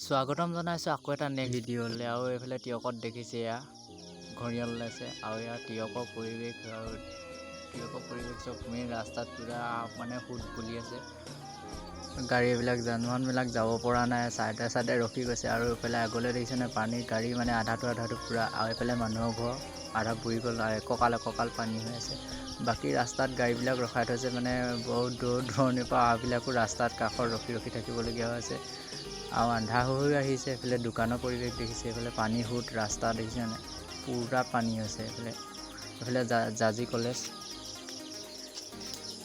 স্বাগতম জনাইছোঁ আকৌ এটা নেক্সট ভিডিঅ'লৈ। আৰু এইফালে তিয়কত দেখিছে এয়া ঘঁৰিয়াল ওলাইছে আৰু ইয়াৰ তিয়কৰ পৰিৱেশ চব মেইন ৰাস্তাত পূৰা মানে সোঁত বুলি আছে। গাড়ীবিলাক যান-বাহনবিলাক যাব পৰা নাই, চাইডে ৰখি গৈছে। আৰু এইফালে আগলৈ দেখিছেনে পানীৰ গাড়ী মানে আধাটো পূৰা, আৰু এইফালে মানুহৰ ঘৰ আধা বুৰি গ'ল আৰু একঁকাল পানী হৈ আছে। বাকী ৰাস্তাত গাড়ীবিলাক ৰখাই থৈছে, মানে বহুত দূৰণিৰ পৰা অহাবিলাকো ৰাস্তাত কাষত ৰখি থাকিবলগীয়া হৈছে। আৰু আন্ধাৰ হৈ আহিছে। এইফালে দোকানৰ পৰিৱেশ দেখিছে, এইফালে পানী সোঁত ৰাস্তা দেখিছে নাই, পূৰা পানী হৈছে। এইফালে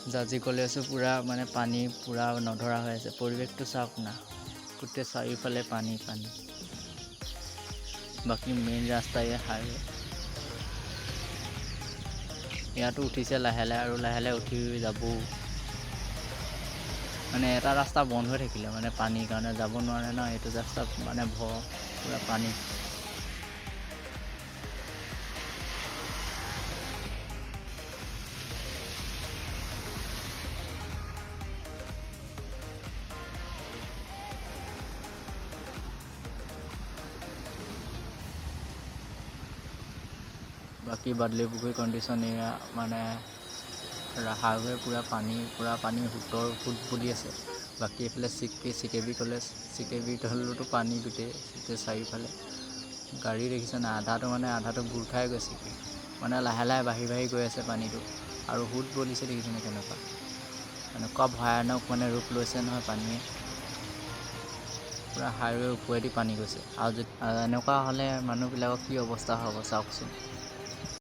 জাজি কলেজো পূৰা মানে পানী পূৰা নধৰা হৈ আছে। পৰিৱেশটো চাওক না, গোটেই চাৰিওফালে পানী। বাকী মেইন ৰাস্তা হাইৱে ইয়াতো উঠিছে লাহে আৰু লাহে উঠি যাবও। মানে এটা ৰাস্তা বন্ধ হৈ থাকিলে মানে পানীৰ কাৰণে যাব নোৱাৰে ন, এইটো ৰাস্তা মানে পূৰা পানী। বাকী বাদলি পুখুৰী কণ্ডিশ্যন এয়া মানে হাইৱে পূৰা পানী সোঁত বুলি আছে। বাকী এইফালে চিকেবি কলেজ, চিকেবি তলতো পানী গোটেই চাৰিওফালে। গাড়ী দেখিছে নাই, আধাটো বুৰ খাই গৈছে, মানে লাহে বাঢ়ি গৈ আছে পানীটো। আৰু সোঁত বলিছে দেখিছেনে এনেকুৱা ভয়ানক মানে ৰূপ লৈছে নহয় পানীয়ে। পূৰা হাইৱে ওপৰেদি পানী গৈছে। আৰু এনেকুৱা হ'লে মানুহবিলাকৰ কি অৱস্থা হ'ব চাওকচোন।